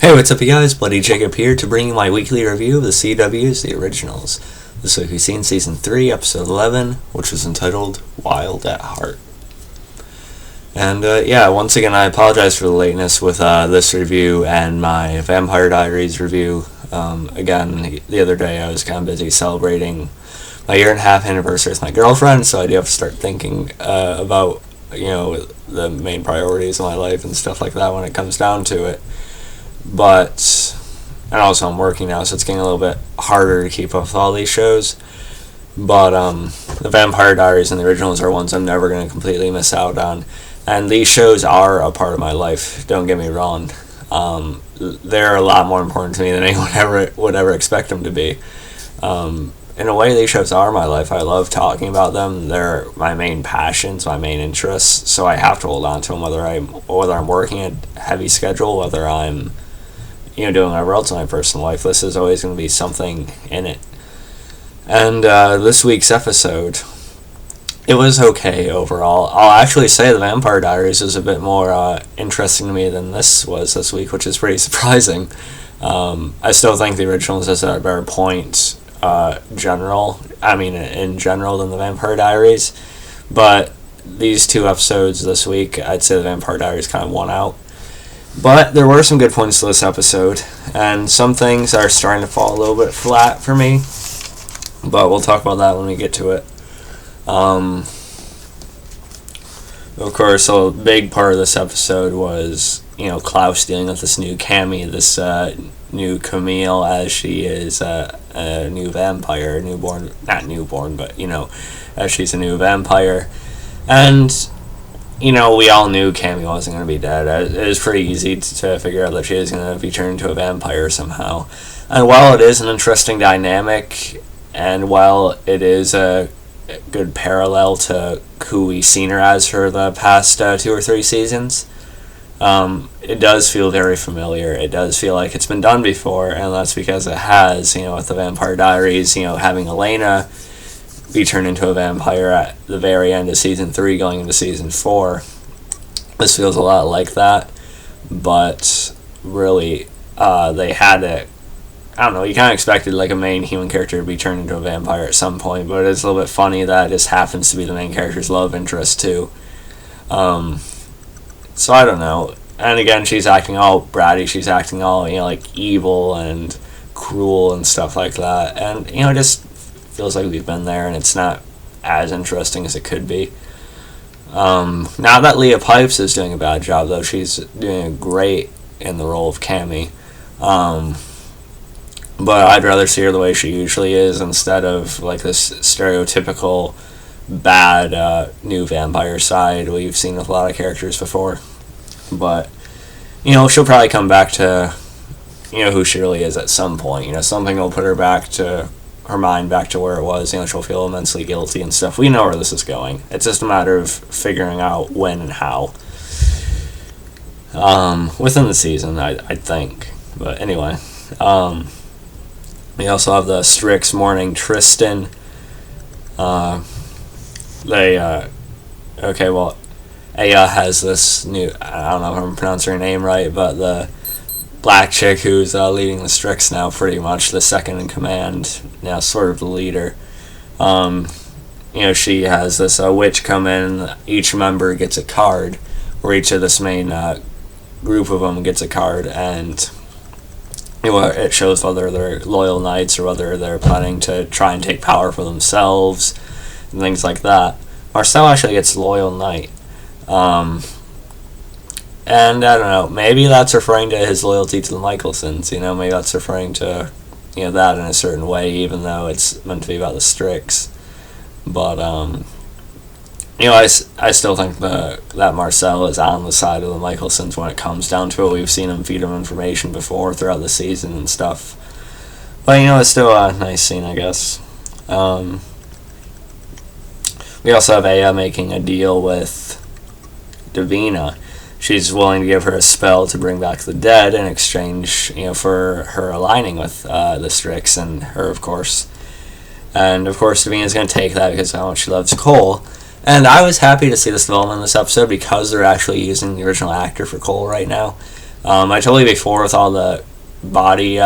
Hey, what's up, you guys? Bloody Jacob here to bring you my weekly review of the CW's The Originals. This week we've seen Season 3, Episode 11, which was entitled Wild at Heart. And once again, I apologize for the lateness with this review and my Vampire Diaries review. Again, the other day I was kind of busy celebrating my year-and-a-half anniversary with my girlfriend, so I do have to start thinking about, the main priorities of my life and stuff like that when it comes down to it. And also I'm working now, so it's getting a little bit harder to keep up with all these shows. But the Vampire Diaries and the Originals are ones I'm never going to completely miss out on. And these shows are a part of my life, don't get me wrong. They're a lot more important to me than anyone would ever expect them to be. In a way, these shows are my life. I love talking about them. They're my main passions, my main interests. So I have to hold on to them, whether I'm working a heavy schedule, whether I'm doing whatever else in my personal life. This is always going to be something in it. And this week's episode, it was okay overall. I'll actually say the Vampire Diaries was a bit more interesting to me than this was this week, which is pretty surprising. I still think the Originals is at a better point in general than the Vampire Diaries. But these two episodes this week, I'd say the Vampire Diaries kind of won out. But there were some good points to this episode, and some things are starting to fall a little bit flat for me. But we'll talk about that when we get to it. Of course, a big part of this episode was, Klaus dealing with this new Cami, this new Camille, as she is a new vampire, as she's a new vampire. And we all knew Cami wasn't going to be dead. It was pretty easy to figure out that she is going to be turned into a vampire somehow. And while it is an interesting dynamic, and while it is a good parallel to who we've seen her as for the past 2 or 3 seasons, it does feel very familiar. It does feel like it's been done before, and that's because it has, with the Vampire Diaries, having Elena be turned into a vampire at the very end of Season 3 going into Season 4. This feels a lot like that, but really, they had it. I don't know, you kind of expected like a main human character to be turned into a vampire at some point, but it's a little bit funny that it just happens to be the main character's love interest too. So I don't know. And again, she's acting all bratty, she's acting all, like evil and cruel and stuff like that. And, it just feels like we've been there and it's not as interesting as it could be. Now that Leah Pipes is doing a bad job, though, she's doing great in the role of Cami. But I'd rather see her the way she usually is instead of like this stereotypical bad new vampire side we've seen with a lot of characters before. But she'll probably come back to who she really is at some point. Something will put her back to her mind back to where it was. She'll feel immensely guilty and stuff. We know where this is going. It's just a matter of figuring out when and how within the season, I think. But anyway, we also have the Strix mourning Tristan. Aya has this new, I don't know if I'm pronouncing her name right, but the black chick who's leading the Strix now, pretty much the second in command, now sort of the leader. She has this witch come in, each member gets a card, or each of this main group of them gets a card, and it shows whether they're loyal knights or whether they're planning to try and take power for themselves and things like that. Marcel actually gets loyal knight. And I don't know, maybe that's referring to his loyalty to the Michelsons, maybe that's referring to, that in a certain way, even though it's meant to be about the Strix. But, I still think that Marcel is on the side of the Michelsons when it comes down to it. We've seen him feed him information before throughout the season and stuff. But, it's still a nice scene, I guess. We also have Aya making a deal with Davina. She's willing to give her a spell to bring back the dead in exchange, for her aligning with the Strix and her, of course. And, of course, Davina's going to take that because of how much she loves Cole. And I was happy to see this development in this episode because they're actually using the original actor for Cole right now. I totally before with all the body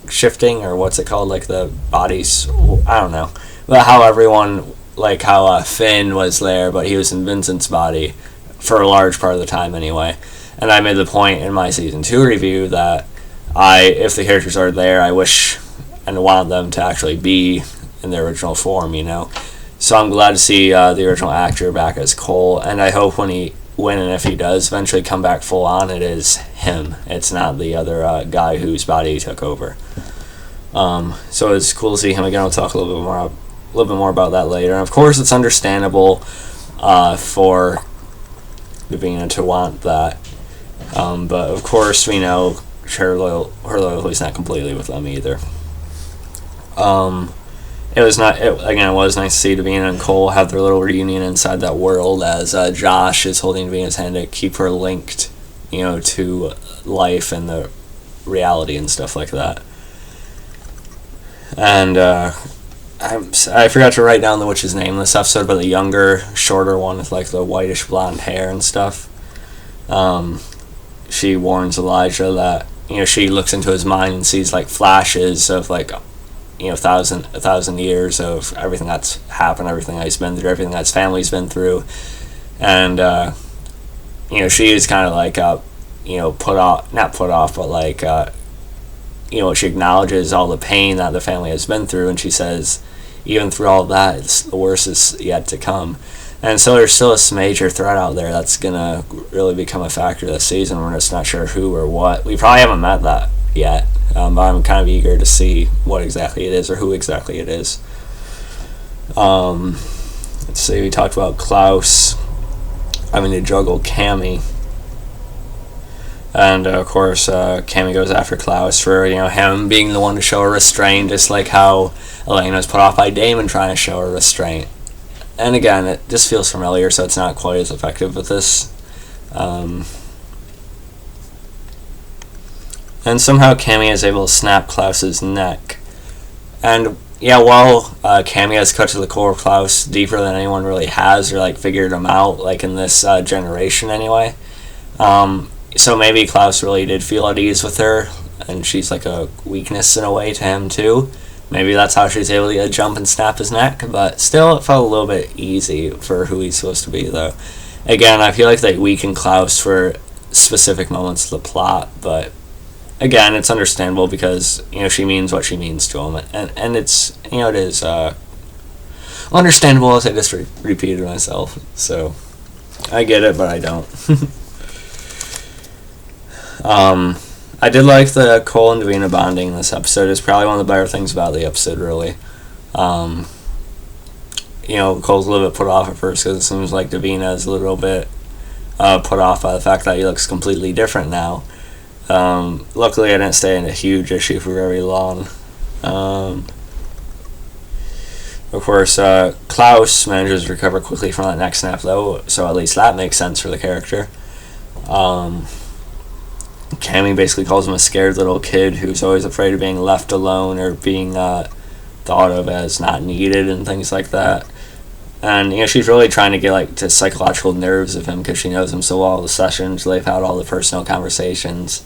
shifting, or what's it called, like the bodies, I don't know, but how everyone, like how Finn was there but he was in Vincent's body for a large part of the time anyway. And I made the point in my season 2 review that if the characters are there, I wish and want them to actually be in their original form, so I'm glad to see the original actor back as Cole, and I hope when and if he does eventually come back full on, it is him. It's not the other guy whose body he took over. So it's cool to see him again. We'll talk a little bit more about that later. And of course, it's understandable for Davina to want that, but of course we know her loyalty is not completely with them either. It was nice to see Davina and Cole have their little reunion inside that world, as Josh is holding Davina's hand to keep her linked, to life and the reality and stuff like that. And I forgot to write down the witch's name in this episode, but the younger, shorter one with like the whitish blonde hair and stuff. She warns Elijah that she looks into his mind and sees like flashes of like a thousand years of everything that's happened, everything that he's been through, everything that his family's been through, and she is kind of like not put off, but like she acknowledges all the pain that the family has been through, and she says even through all of that, the worst is yet to come. And so there's still a major threat out there that's gonna really become a factor this season. We're just not sure who or what. We probably haven't met that yet, but I'm kind of eager to see what exactly it is or who exactly it is. Let's see, we talked about Klaus having to juggle Cami, and of course Cami goes after Klaus for him being the one to show her restraint, just like how Elena was put off by Damon trying to show her restraint. And again, it just feels familiar, so it's not quite as effective with this. And somehow Cami is able to snap Klaus's neck. And while Cami has cut to the core of Klaus deeper than anyone really has, or like figured him out, like in this generation anyway. So maybe Klaus really did feel at ease with her, and she's like a weakness in a way to him too. Maybe that's how she's able to jump and snap his neck, but still it felt a little bit easy for who he's supposed to be though. Again, I feel like they weaken Klaus for specific moments of the plot, but again, it's understandable because she means what she means to him, and it's it is understandable as I just repeated myself. So I get it, but I don't. I did like the Cole and Davina bonding in this episode. It's probably one of the better things about the episode, really. Cole's a little bit put off at first because it seems like Davina is a little bit put off by the fact that he looks completely different now. Luckily, I didn't stay in a huge issue for very long. Of course, Klaus manages to recover quickly from that neck snap, though, so at least that makes sense for the character. Cami basically calls him a scared little kid who's always afraid of being left alone or being thought of as not needed and things like that. And she's really trying to get to psychological nerves of him because she knows him so well. The sessions they've had, all the personal conversations.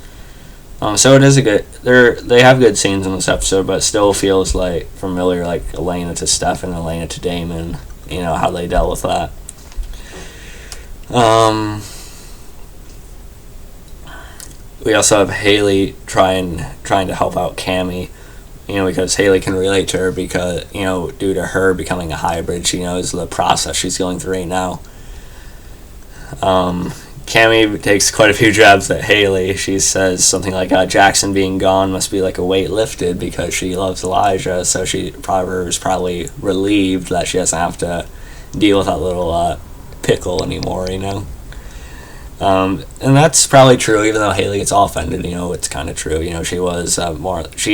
So it is they have good scenes in this episode, but it still feels like familiar, like Elena to Stefan, Elena to Damon. How they dealt with that. We also have Hayley trying to help out Cami, because Hayley can relate to her because, due to her becoming a hybrid, she knows the process she's going through right now. Cami takes quite a few jabs at Hayley. She says something like, Jackson being gone must be like a weight lifted because she loves Elijah, so she was probably relieved that she doesn't have to deal with that little pickle anymore, And that's probably true, even though Hayley gets all offended, it's kind of true. She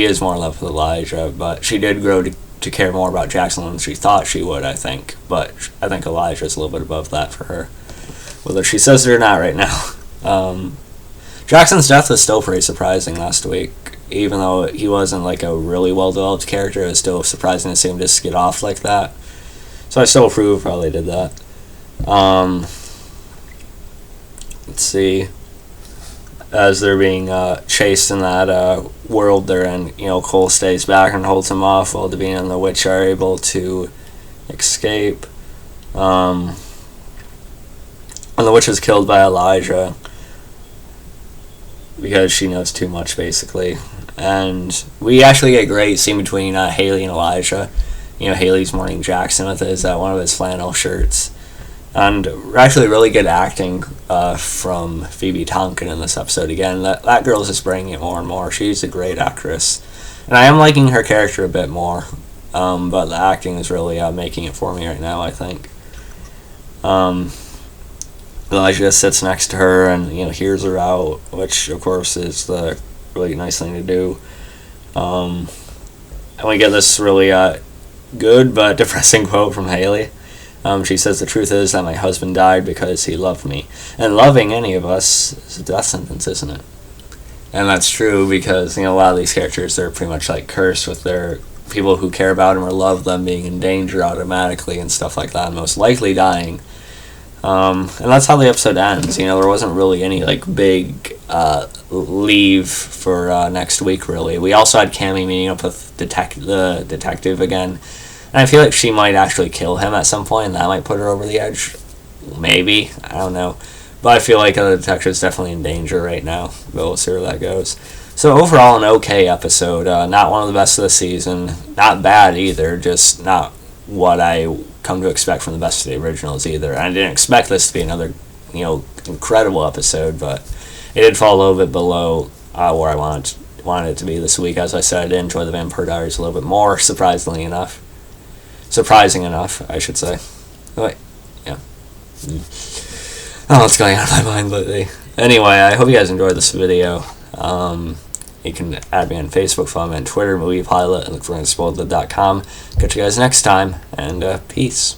is more in love with Elijah, but she did grow to care more about Jackson than she thought she would, I think. But I think Elijah's a little bit above that for her, whether she says it or not right now. Jackson's death was still pretty surprising last week, even though he wasn't like a really well-developed character. It was still surprising to see him just get off like that. So I still approve how they did that. Let's see. as they're being chased in that world they're in. Cole stays back and holds him off while Davina and the witch are able to escape. And the witch is killed by Elijah because she knows too much, basically. And we actually get a great scene between Hayley and Elijah. Hayley's mourning Jackson with one of his flannel shirts. And actually really good acting from Phoebe Tonkin in this episode. Again, that girl's just bringing it more and more. She's a great actress. And I am liking her character a bit more. But the acting is really making it for me right now, I think. Elijah sits next to her and hears her out, which of course is the really nice thing to do. And we get this really good but depressing quote from Hayley. She says, "The truth is that my husband died because he loved me. And loving any of us is a death sentence, isn't it?" And that's true because a lot of these characters are pretty much like cursed with their people who care about them or love them being in danger automatically and stuff like that, and most likely dying. And that's how the episode ends. There wasn't really any big leave for next week, really. We also had Cami meeting up with the detective again, and I feel like she might actually kill him at some point, and that might put her over the edge. Maybe, I don't know, but I feel like the detective's definitely in danger right now. But we'll see where that goes. So overall, an okay episode. Not one of the best of the season. Not bad either. Just not what I come to expect from the best of the originals either. I didn't expect this to be another, incredible episode, but it did fall a little bit below where I wanted it to be this week. As I said, I did enjoy the Vampire Diaries a little bit more, surprising enough, I should say. Wait, yeah. Oh, what's going on in my mind lately? Anyway, I hope you guys enjoyed this video. You can add me on Facebook, follow me on Twitter, Movie Pilot, and look for unspoiled.com. Catch you guys next time, and peace.